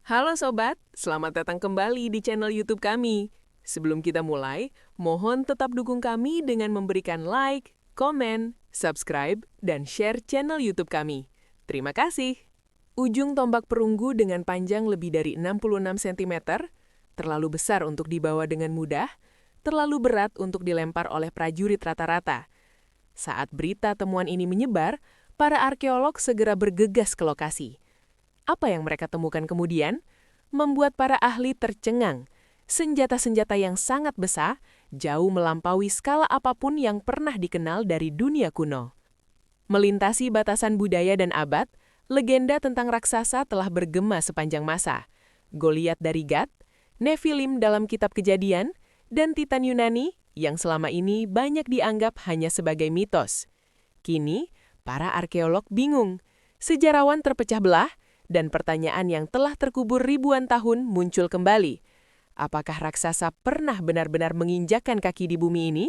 Halo Sobat, selamat datang kembali di channel YouTube kami. Sebelum kita mulai, mohon tetap dukung kami dengan memberikan like, komen, subscribe, dan share channel YouTube kami. Terima kasih. Ujung tombak perunggu dengan panjang lebih dari 66 cm, terlalu besar untuk dibawa dengan mudah, terlalu berat untuk dilempar oleh prajurit rata-rata. Saat berita temuan ini menyebar, para arkeolog segera bergegas ke lokasi. Apa yang mereka temukan kemudian membuat para ahli tercengang. Senjata-senjata yang sangat besar, jauh melampaui skala apapun yang pernah dikenal dari dunia kuno. Melintasi batasan budaya dan abad, legenda tentang raksasa telah bergema sepanjang masa. Goliat dari Gat, Nephilim dalam kitab Kejadian, dan Titan Yunani yang selama ini banyak dianggap hanya sebagai mitos. Kini, para arkeolog bingung. Sejarawan terpecah belah, dan pertanyaan yang telah terkubur ribuan tahun muncul kembali. Apakah raksasa pernah benar-benar menginjakkan kaki di bumi ini?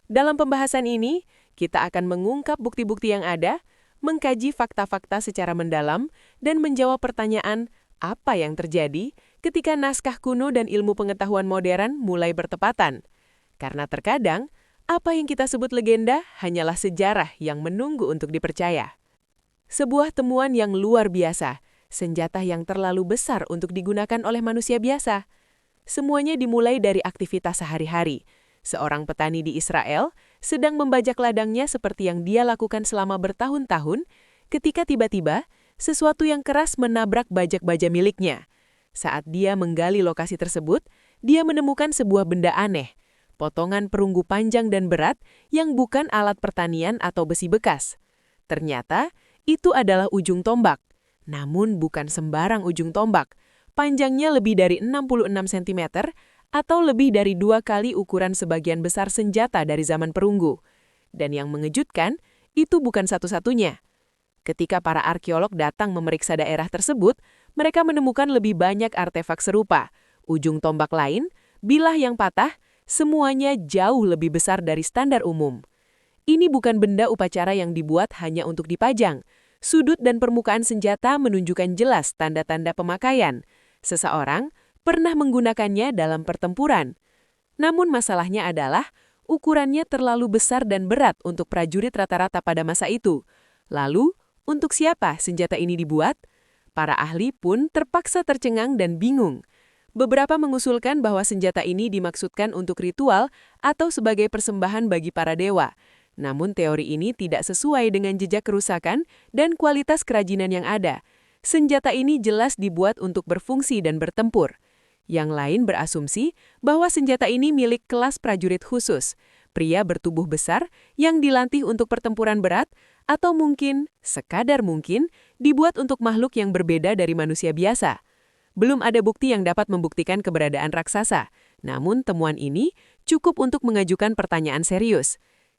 Dalam pembahasan ini, kita akan mengungkap bukti-bukti yang ada, mengkaji fakta-fakta secara mendalam, dan menjawab pertanyaan apa yang terjadi ketika naskah kuno dan ilmu pengetahuan modern mulai bertepatan. Karena terkadang, apa yang kita sebut legenda hanyalah sejarah yang menunggu untuk dipercaya. Sebuah temuan yang luar biasa, senjata yang terlalu besar untuk digunakan oleh manusia biasa. Semuanya dimulai dari aktivitas sehari-hari. Seorang petani di Israel sedang membajak ladangnya seperti yang dia lakukan selama bertahun-tahun, ketika tiba-tiba sesuatu yang keras menabrak bajak baja miliknya. Saat dia menggali lokasi tersebut, dia menemukan sebuah benda aneh, potongan perunggu panjang dan berat yang bukan alat pertanian atau besi bekas. Ternyata, itu adalah ujung tombak. Namun bukan sembarang ujung tombak. Panjangnya lebih dari 66 cm atau lebih dari 2 kali ukuran sebagian besar senjata dari zaman perunggu. Dan yang mengejutkan, itu bukan satu-satunya. Ketika para arkeolog datang memeriksa daerah tersebut, mereka menemukan lebih banyak artefak serupa. Ujung tombak lain, bilah yang patah, semuanya jauh lebih besar dari standar umum. Ini bukan benda upacara yang dibuat hanya untuk dipajang. Sudut dan permukaan senjata menunjukkan jelas tanda-tanda pemakaian. Seseorang pernah menggunakannya dalam pertempuran. Namun masalahnya adalah ukurannya terlalu besar dan berat untuk prajurit rata-rata pada masa itu. Lalu, untuk siapa senjata ini dibuat? Para ahli pun terpaksa tercengang dan bingung. Beberapa mengusulkan bahwa senjata ini dimaksudkan untuk ritual atau sebagai persembahan bagi para dewa. Namun teori ini tidak sesuai dengan jejak kerusakan dan kualitas kerajinan yang ada. Senjata ini jelas dibuat untuk berfungsi dan bertempur. Yang lain berasumsi bahwa senjata ini milik kelas prajurit khusus, pria bertubuh besar yang dilatih untuk pertempuran berat, atau mungkin, sekadar mungkin, dibuat untuk makhluk yang berbeda dari manusia biasa. Belum ada bukti yang dapat membuktikan keberadaan raksasa, namun temuan ini cukup untuk mengajukan pertanyaan serius.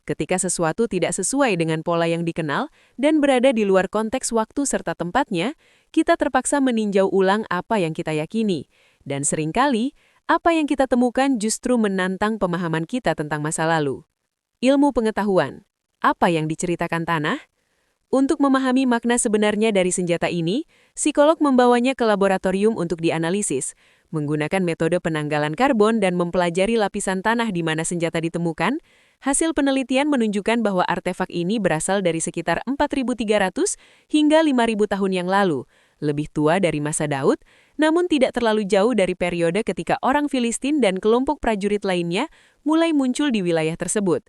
Ketika sesuatu tidak sesuai dengan pola yang dikenal dan berada di luar konteks waktu serta tempatnya, kita terpaksa meninjau ulang apa yang kita yakini. Dan seringkali, apa yang kita temukan justru menantang pemahaman kita tentang masa lalu. Ilmu pengetahuan. Apa yang diceritakan tanah? Untuk memahami makna sebenarnya dari senjata ini, psikolog membawanya ke laboratorium untuk dianalisis, menggunakan metode penanggalan karbon dan mempelajari lapisan tanah di mana senjata ditemukan. Hasil penelitian menunjukkan bahwa artefak ini berasal dari sekitar 4.300 hingga 5.000 tahun yang lalu, lebih tua dari masa Daud, namun tidak terlalu jauh dari periode ketika orang Filistin dan kelompok prajurit lainnya mulai muncul di wilayah tersebut.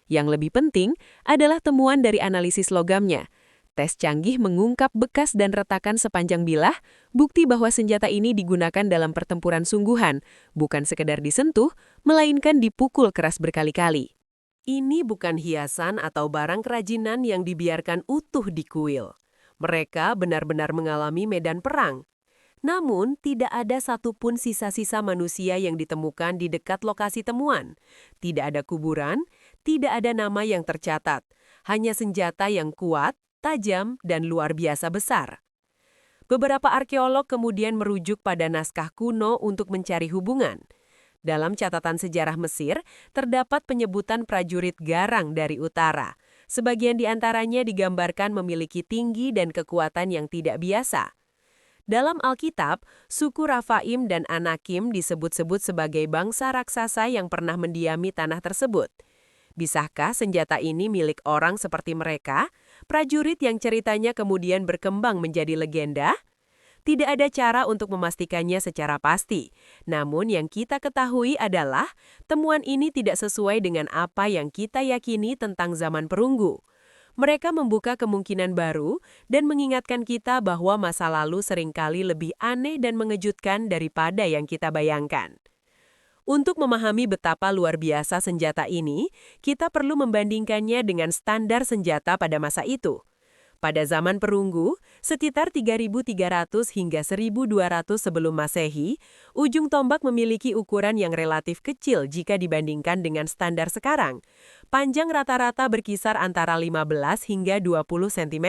Yang lebih penting adalah temuan dari analisis logamnya. Tes canggih mengungkap bekas dan retakan sepanjang bilah, bukti bahwa senjata ini digunakan dalam pertempuran sungguhan, bukan sekedar disentuh, melainkan dipukul keras berkali-kali. Ini bukan hiasan atau barang kerajinan yang dibiarkan utuh di kuil. Mereka benar-benar mengalami medan perang. Namun, tidak ada satupun sisa-sisa manusia yang ditemukan di dekat lokasi temuan. Tidak ada kuburan, tidak ada nama yang tercatat. Hanya senjata yang kuat, tajam, dan luar biasa besar. Beberapa arkeolog kemudian merujuk pada naskah kuno untuk mencari hubungan. Dalam catatan sejarah Mesir, terdapat penyebutan prajurit garang dari utara. Sebagian di antaranya digambarkan memiliki tinggi dan kekuatan yang tidak biasa. Dalam Alkitab, suku Rafaim dan Anakim disebut-sebut sebagai bangsa raksasa yang pernah mendiami tanah tersebut. Bisakah senjata ini milik orang seperti mereka, prajurit yang ceritanya kemudian berkembang menjadi legenda? Tidak ada cara untuk memastikannya secara pasti. Namun yang kita ketahui adalah temuan ini tidak sesuai dengan apa yang kita yakini tentang zaman perunggu. Mereka membuka kemungkinan baru dan mengingatkan kita bahwa masa lalu seringkali lebih aneh dan mengejutkan daripada yang kita bayangkan. Untuk memahami betapa luar biasa senjata ini, kita perlu membandingkannya dengan standar senjata pada masa itu. Pada zaman perunggu, sekitar 3.300 hingga 1.200 sebelum Masehi, ujung tombak memiliki ukuran yang relatif kecil jika dibandingkan dengan standar sekarang. Panjang rata-rata berkisar antara 15 hingga 20 cm.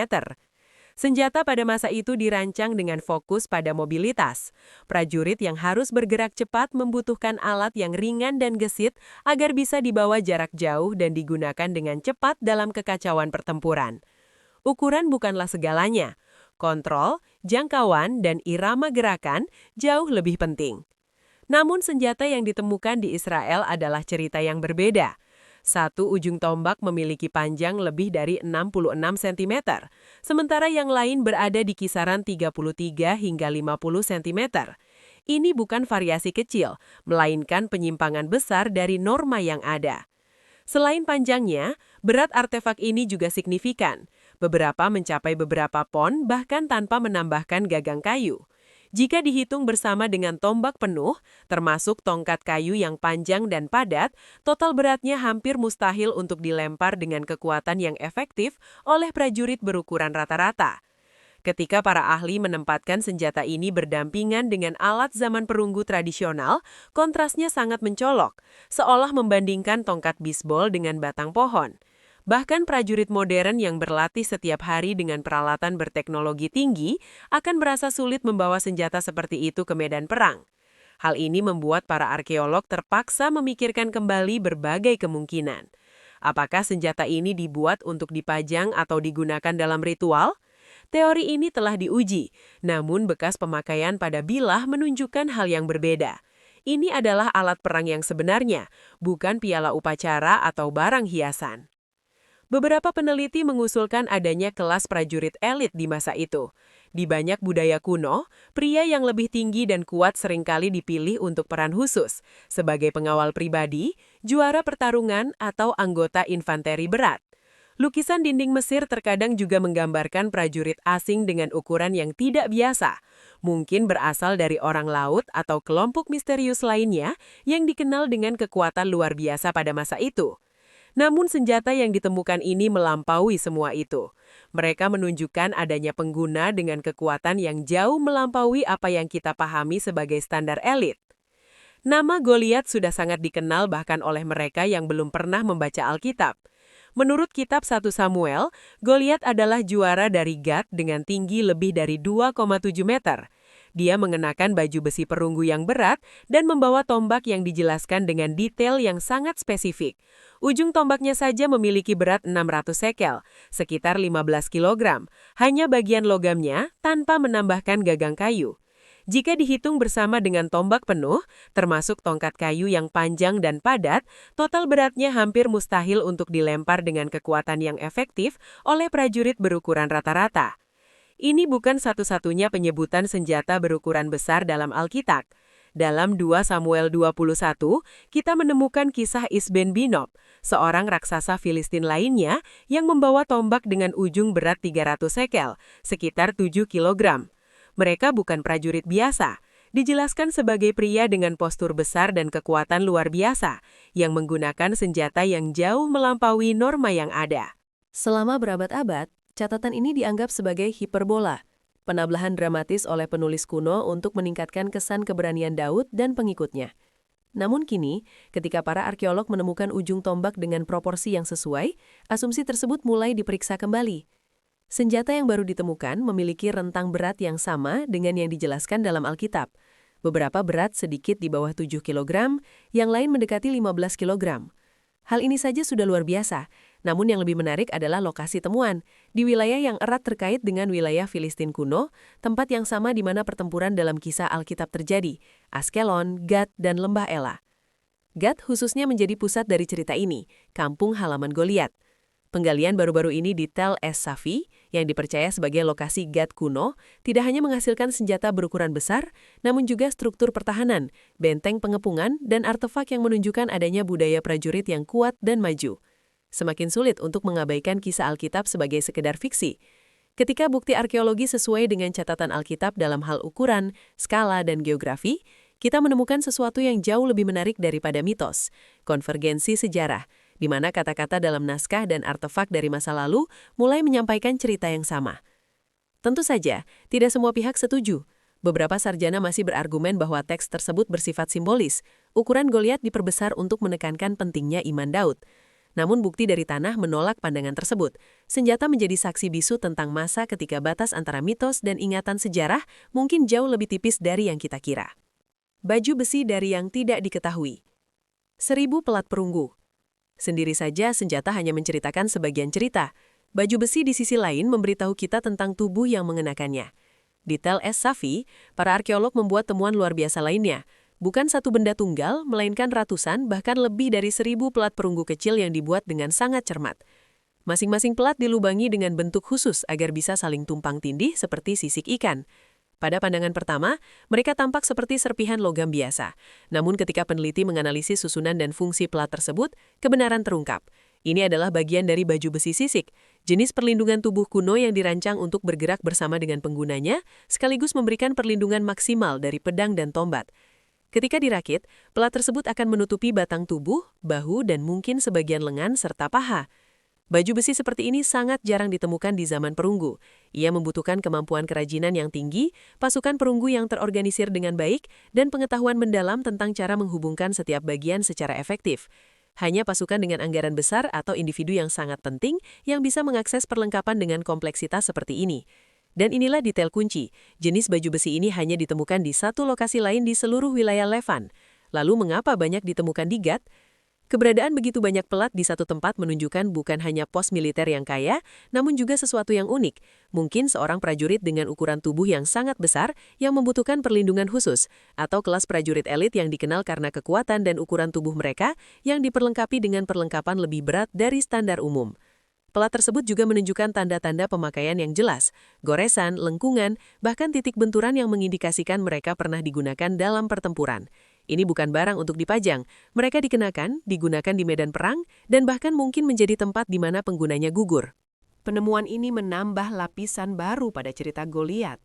Senjata pada masa itu dirancang dengan fokus pada mobilitas. Prajurit yang harus bergerak cepat membutuhkan alat yang ringan dan gesit agar bisa dibawa jarak jauh dan digunakan dengan cepat dalam kekacauan pertempuran. Ukuran bukanlah segalanya. Kontrol, jangkauan, dan irama gerakan jauh lebih penting. Namun senjata yang ditemukan di Israel adalah cerita yang berbeda. Satu ujung tombak memiliki panjang lebih dari 66 cm, sementara yang lain berada di kisaran 33 hingga 50 cm. Ini bukan variasi kecil, melainkan penyimpangan besar dari norma yang ada. Selain panjangnya, berat artefak ini juga signifikan. Beberapa mencapai beberapa pon bahkan tanpa menambahkan gagang kayu. Jika dihitung bersama dengan tombak penuh, termasuk tongkat kayu yang panjang dan padat, total beratnya hampir mustahil untuk dilempar dengan kekuatan yang efektif oleh prajurit berukuran rata-rata. Ketika para ahli menempatkan senjata ini berdampingan dengan alat zaman perunggu tradisional, kontrasnya sangat mencolok, seolah membandingkan tongkat bisbol dengan batang pohon. Bahkan prajurit modern yang berlatih setiap hari dengan peralatan berteknologi tinggi akan merasa sulit membawa senjata seperti itu ke medan perang. Hal ini membuat para arkeolog terpaksa memikirkan kembali berbagai kemungkinan. Apakah senjata ini dibuat untuk dipajang atau digunakan dalam ritual? Teori ini telah diuji, namun bekas pemakaian pada bilah menunjukkan hal yang berbeda. Ini adalah alat perang yang sebenarnya, bukan piala upacara atau barang hiasan. Beberapa peneliti mengusulkan adanya kelas prajurit elit di masa itu. Di banyak budaya kuno, pria yang lebih tinggi dan kuat seringkali dipilih untuk peran khusus, sebagai pengawal pribadi, juara pertarungan, atau anggota infanteri berat. Lukisan dinding Mesir terkadang juga menggambarkan prajurit asing dengan ukuran yang tidak biasa, mungkin berasal dari orang laut atau kelompok misterius lainnya yang dikenal dengan kekuatan luar biasa pada masa itu. Namun senjata yang ditemukan ini melampaui semua itu. Mereka menunjukkan adanya pengguna dengan kekuatan yang jauh melampaui apa yang kita pahami sebagai standar elit. Nama Goliat sudah sangat dikenal bahkan oleh mereka yang belum pernah membaca Alkitab. Menurut kitab 1 Samuel, Goliat adalah juara dari Gat dengan tinggi lebih dari 2,7 meter. Dia mengenakan baju besi perunggu yang berat dan membawa tombak yang dijelaskan dengan detail yang sangat spesifik. Ujung tombaknya saja memiliki berat 600 sekel, sekitar 15 kg, hanya bagian logamnya tanpa menambahkan gagang kayu. Jika dihitung bersama dengan tombak penuh, termasuk tongkat kayu yang panjang dan padat, total beratnya hampir mustahil untuk dilempar dengan kekuatan yang efektif oleh prajurit berukuran rata-rata. Ini bukan satu-satunya penyebutan senjata berukuran besar dalam Alkitab. Dalam 2 Samuel 21, kita menemukan kisah Isben Binob, seorang raksasa Filistin lainnya yang membawa tombak dengan ujung berat 300 sekel, sekitar 7 kg. Mereka bukan prajurit biasa, dijelaskan sebagai pria dengan postur besar dan kekuatan luar biasa, yang menggunakan senjata yang jauh melampaui norma yang ada. Selama berabad-abad, catatan ini dianggap sebagai hiperbola, penamblahan dramatis oleh penulis kuno untuk meningkatkan kesan keberanian Daud dan pengikutnya. Namun kini, ketika para arkeolog menemukan ujung tombak dengan proporsi yang sesuai, asumsi tersebut mulai diperiksa kembali. Senjata yang baru ditemukan memiliki rentang berat yang sama dengan yang dijelaskan dalam Alkitab. Beberapa berat sedikit di bawah 7 kg, yang lain mendekati 15 kg. Hal ini saja sudah luar biasa, Namun yang lebih menarik adalah lokasi temuan, di wilayah yang erat terkait dengan wilayah Filistin kuno, tempat yang sama di mana pertempuran dalam kisah Alkitab terjadi, Askelon, Gad, dan Lembah Ela. Gad khususnya menjadi pusat dari cerita ini, kampung halaman Goliat. Penggalian baru-baru ini di Tel Es-Safi, yang dipercaya sebagai lokasi Gad kuno, tidak hanya menghasilkan senjata berukuran besar, namun juga struktur pertahanan, benteng pengepungan, dan artefak yang menunjukkan adanya budaya prajurit yang kuat dan maju. Semakin sulit untuk mengabaikan kisah Alkitab sebagai sekedar fiksi. Ketika bukti arkeologi sesuai dengan catatan Alkitab dalam hal ukuran, skala, dan geografi, kita menemukan sesuatu yang jauh lebih menarik daripada mitos, konvergensi sejarah, di mana kata-kata dalam naskah dan artefak dari masa lalu mulai menyampaikan cerita yang sama. Tentu saja, tidak semua pihak setuju. Beberapa sarjana masih berargumen bahwa teks tersebut bersifat simbolis. Ukuran Goliat diperbesar untuk menekankan pentingnya iman Daud. Namun bukti dari tanah menolak pandangan tersebut. Senjata menjadi saksi bisu tentang masa ketika batas antara mitos dan ingatan sejarah mungkin jauh lebih tipis dari yang kita kira. Baju besi dari yang tidak diketahui. 1000 pelat perunggu. Sendiri saja senjata hanya menceritakan sebagian cerita. Baju besi di sisi lain memberitahu kita tentang tubuh yang mengenakannya. Di Tel Es-Safi, para arkeolog membuat temuan luar biasa lainnya. Bukan satu benda tunggal, melainkan ratusan, bahkan lebih dari 1000 pelat perunggu kecil yang dibuat dengan sangat cermat. Masing-masing pelat dilubangi dengan bentuk khusus agar bisa saling tumpang tindih seperti sisik ikan. Pada pandangan pertama, mereka tampak seperti serpihan logam biasa. Namun ketika peneliti menganalisis susunan dan fungsi pelat tersebut, kebenaran terungkap. Ini adalah bagian dari baju besi sisik, jenis perlindungan tubuh kuno yang dirancang untuk bergerak bersama dengan penggunanya, sekaligus memberikan perlindungan maksimal dari pedang dan tombat. Ketika dirakit, pelat tersebut akan menutupi batang tubuh, bahu, dan mungkin sebagian lengan serta paha. Baju besi seperti ini sangat jarang ditemukan di zaman perunggu. Ia membutuhkan kemampuan kerajinan yang tinggi, pasukan perunggu yang terorganisir dengan baik, dan pengetahuan mendalam tentang cara menghubungkan setiap bagian secara efektif. Hanya pasukan dengan anggaran besar atau individu yang sangat penting yang bisa mengakses perlengkapan dengan kompleksitas seperti ini. Dan inilah detail kunci, jenis baju besi ini hanya ditemukan di satu lokasi lain di seluruh wilayah Levan. Lalu mengapa banyak ditemukan di Gad? Keberadaan begitu banyak pelat di satu tempat menunjukkan bukan hanya pos militer yang kaya, namun juga sesuatu yang unik. Mungkin seorang prajurit dengan ukuran tubuh yang sangat besar yang membutuhkan perlindungan khusus, atau kelas prajurit elit yang dikenal karena kekuatan dan ukuran tubuh mereka yang diperlengkapi dengan perlengkapan lebih berat dari standar umum. Pelat tersebut juga menunjukkan tanda-tanda pemakaian yang jelas, goresan, lengkungan, bahkan titik benturan yang mengindikasikan mereka pernah digunakan dalam pertempuran. Ini bukan barang untuk dipajang, mereka dikenakan, digunakan di medan perang, dan bahkan mungkin menjadi tempat di mana penggunanya gugur. Penemuan ini menambah lapisan baru pada cerita Goliat.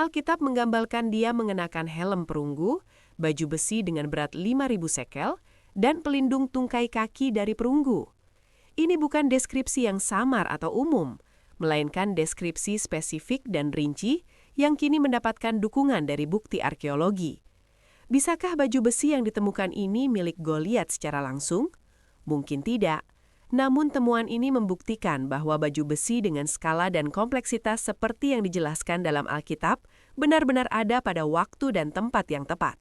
Alkitab menggambarkan dia mengenakan helm perunggu, baju besi dengan berat 5.000 sekel, dan pelindung tungkai kaki dari perunggu. Ini bukan deskripsi yang samar atau umum, melainkan deskripsi spesifik dan rinci yang kini mendapatkan dukungan dari bukti arkeologi. Bisakah baju besi yang ditemukan ini milik Goliat secara langsung? Mungkin tidak. Namun temuan ini membuktikan bahwa baju besi dengan skala dan kompleksitas seperti yang dijelaskan dalam Alkitab benar-benar ada pada waktu dan tempat yang tepat.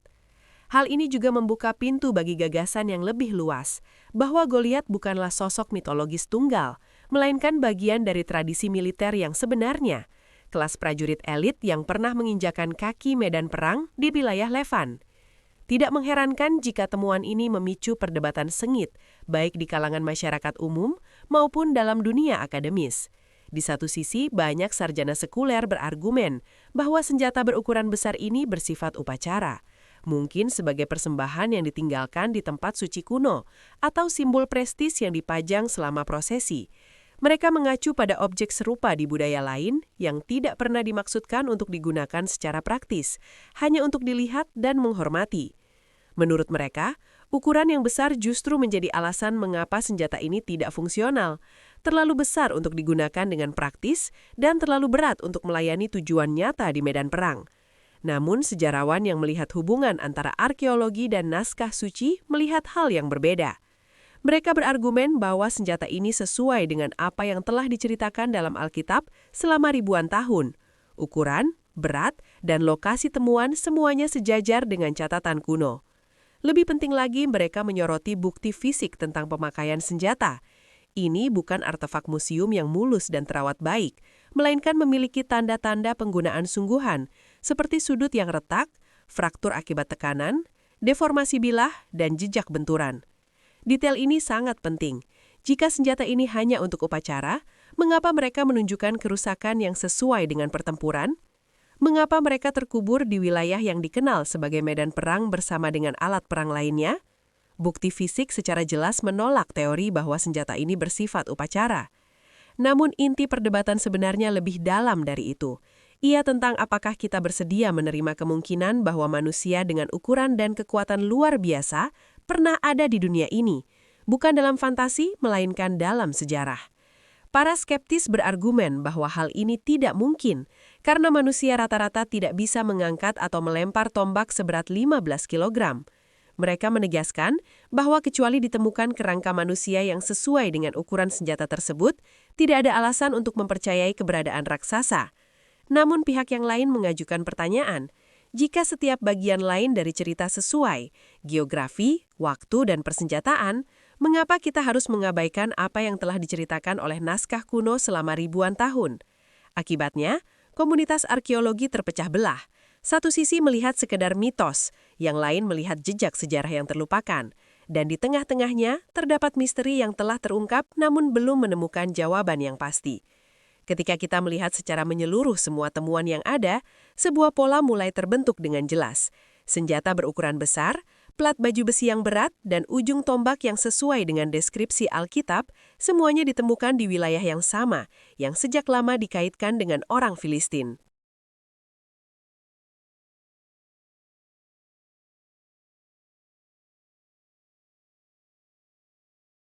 Hal ini juga membuka pintu bagi gagasan yang lebih luas, bahwa Goliat bukanlah sosok mitologis tunggal, melainkan bagian dari tradisi militer yang sebenarnya, kelas prajurit elit yang pernah menginjakan kaki medan perang di wilayah Levan. Tidak mengherankan jika temuan ini memicu perdebatan sengit, baik di kalangan masyarakat umum maupun dalam dunia akademis. Di satu sisi, banyak sarjana sekuler berargumen bahwa senjata berukuran besar ini bersifat upacara, mungkin sebagai persembahan yang ditinggalkan di tempat suci kuno, atau simbol prestis yang dipajang selama prosesi. Mereka mengacu pada objek serupa di budaya lain yang tidak pernah dimaksudkan untuk digunakan secara praktis, hanya untuk dilihat dan menghormati. Menurut mereka, ukuran yang besar justru menjadi alasan mengapa senjata ini tidak fungsional, terlalu besar untuk digunakan dengan praktis, dan terlalu berat untuk melayani tujuan nyata di medan perang. Namun sejarawan yang melihat hubungan antara arkeologi dan naskah suci melihat hal yang berbeda. Mereka berargumen bahwa senjata ini sesuai dengan apa yang telah diceritakan dalam Alkitab selama ribuan tahun. Ukuran, berat, dan lokasi temuan semuanya sejajar dengan catatan kuno. Lebih penting lagi, mereka menyoroti bukti fisik tentang pemakaian senjata. Ini bukan artefak museum yang mulus dan terawat baik, melainkan memiliki tanda-tanda penggunaan sungguhan, seperti sudut yang retak, fraktur akibat tekanan, deformasi bilah, dan jejak benturan. Detail ini sangat penting. Jika senjata ini hanya untuk upacara, mengapa mereka menunjukkan kerusakan yang sesuai dengan pertempuran? Mengapa mereka terkubur di wilayah yang dikenal sebagai medan perang bersama dengan alat perang lainnya? Bukti fisik secara jelas menolak teori bahwa senjata ini bersifat upacara. Namun inti perdebatan sebenarnya lebih dalam dari itu. Ia tentang apakah kita bersedia menerima kemungkinan bahwa manusia dengan ukuran dan kekuatan luar biasa pernah ada di dunia ini, bukan dalam fantasi, melainkan dalam sejarah. Para skeptis berargumen bahwa hal ini tidak mungkin, karena manusia rata-rata tidak bisa mengangkat atau melempar tombak seberat 15 kg. Mereka menegaskan bahwa kecuali ditemukan kerangka manusia yang sesuai dengan ukuran senjata tersebut, tidak ada alasan untuk mempercayai keberadaan raksasa. Namun pihak yang lain mengajukan pertanyaan, jika setiap bagian lain dari cerita sesuai, geografi, waktu, dan persenjataan, mengapa kita harus mengabaikan apa yang telah diceritakan oleh naskah kuno selama ribuan tahun? Akibatnya, komunitas arkeologi terpecah belah. Satu sisi melihat sekedar mitos, yang lain melihat jejak sejarah yang terlupakan. Dan di tengah-tengahnya terdapat misteri yang telah terungkap namun belum menemukan jawaban yang pasti. Ketika kita melihat secara menyeluruh semua temuan yang ada, sebuah pola mulai terbentuk dengan jelas. Senjata berukuran besar, plat baju besi yang berat, dan ujung tombak yang sesuai dengan deskripsi Alkitab, semuanya ditemukan di wilayah yang sama, yang sejak lama dikaitkan dengan orang Filistin.